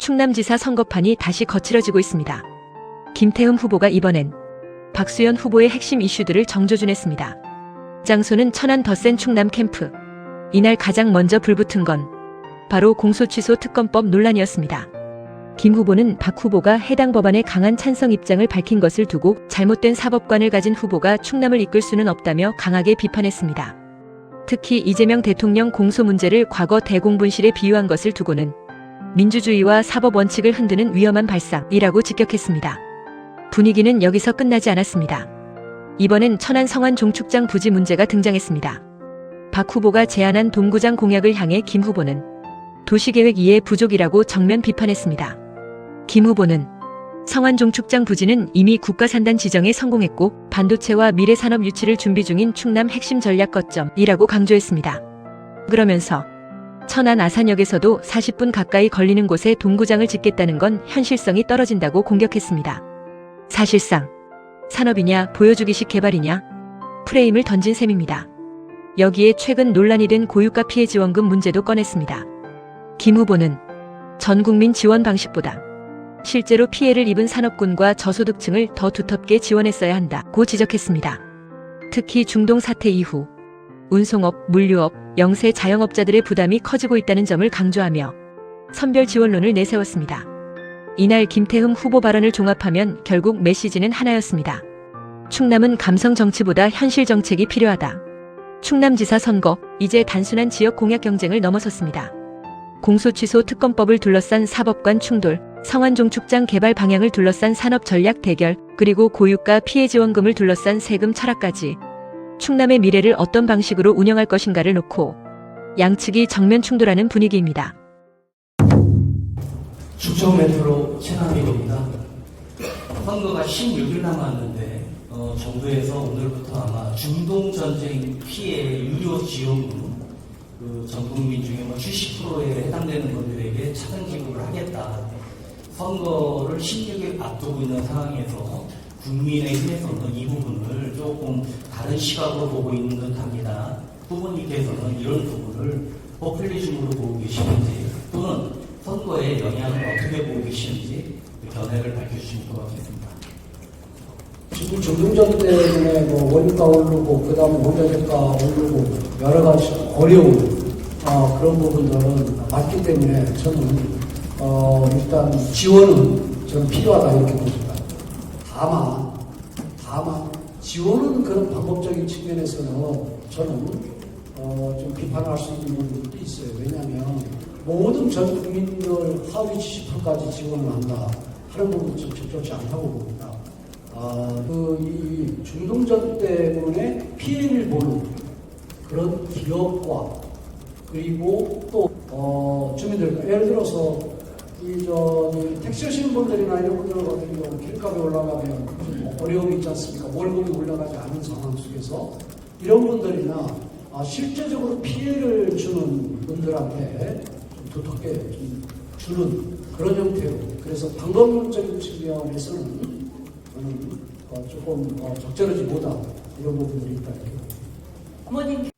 충남지사 선거판이 다시 거칠어지고 있습니다. 김태흠 후보가 이번엔 박수현 후보의 핵심 이슈들을 정조준했습니다. 장소는 천안 덧센 충남 캠프. 이날 가장 먼저 불붙은 건 바로 공소취소 특검법 논란이었습니다. 김 후보는 박 후보가 해당 법안에 강한 찬성 입장을 밝힌 것을 두고 잘못된 사법관을 가진 후보가 충남을 이끌 수는 없다며 강하게 비판했습니다. 특히 이재명 대통령 공소 문제를 과거 대공분실에 비유한 것을 두고는 민주주의와 사법 원칙을 흔드는 위험한 발상이라고 직격했습니다. 분위기는 여기서 끝나지 않았습니다. 이번엔 천안 성안 종축장 부지 문제가 등장했습니다. 박 후보가 제안한 동구장 공약을 향해 김 후보는 도시계획 이해 부족이라고 정면 비판했습니다. 김 후보는 성안 종축장 부지는 이미 국가산단 지정에 성공했고 반도체와 미래산업 유치를 준비 중인 충남 핵심 전략 거점이라고 강조했습니다. 그러면서 천안 아산역에서도 40분 가까이 걸리는 곳에 동구장을 짓겠다는 건 현실성이 떨어진다고 공격했습니다. 사실상 산업이냐 보여주기식 개발이냐 프레임을 던진 셈입니다. 여기에 최근 논란이 된 고유가 피해 지원금 문제도 꺼냈습니다. 김 후보는 전 국민 지원 방식보다 실제로 피해를 입은 산업군과 저소득층을 더 두텁게 지원했어야 한다고 지적했습니다. 특히 중동 사태 이후 운송업, 물류업, 영세 자영업자들의 부담이 커지고 있다는 점을 강조하며 선별 지원론을 내세웠습니다. 이날 김태흠 후보 발언을 종합하면 결국 메시지는 하나였습니다. 충남은 감성 정치보다 현실 정책이 필요하다. 충남지사 선거, 이제 단순한 지역 공약 경쟁을 넘어섰습니다. 공소취소 특검법을 둘러싼 사법관 충돌, 성안종축장 개발 방향을 둘러싼 산업 전략 대결, 그리고 고유가 피해 지원금을 둘러싼 세금 철학까지 충남의 미래를 어떤 방식으로 운영할 것인가를 놓고 양측이 정면 충돌하는 분위기입니다. 충청 메트로 최남일입니다. 선거가 16일 남았는데 정부에서 오늘부터 아마 중동전쟁 피해 유료 지원금 전 국민 중에 70%에 해당되는 분들에게 차등 지급을 하겠다. 선거를 16일 앞두고 있는 상황에서 국민의힘에서는 이 부분을 조금 다른 시각으로 보고 있는 듯합니다. 후보님께서는 이런 부분을 포퓰리즘으로 보고 계시는지 또는 선거에 영향을 어떻게 보고 계시는지 견해를 밝혀주시면 고맙겠습니다. 지금 중동전 때문에 원유가 오르고 그다음에 원자재가 오르고 여러 가지 어려운 그런 부분들은 맞기 때문에 저는 일단 지원은 저는 필요하다 이렇게 봅니다. 다만 지원은 그런 방법적인 측면에서는 저는 좀 비판할 수 있는 부분도 있어요. 왜냐하면 모든 전 국민들 하위 70%까지 지원을 한다 하는 부분도 좀 적절치 않다고 봅니다. 이 중동전 때문에 피해를 보는 그런 기업과 그리고 또 주민들, 예를 들어서 택시 하시는 분들이나 이런 분들 같은 경우 길값이 올라가면 좀 어려움이 있지 않습니까? 월급이 올라가지 않은 상황 속에서 이런 분들이나 실제적으로 피해를 주는 분들한테 좀 두텁게 좀 주는 그런 형태로, 그래서 방법론적인 측면에서는 저는 조금 적절하지 못한 이런 부분들이 있다 이렇게 봅니다. 어머님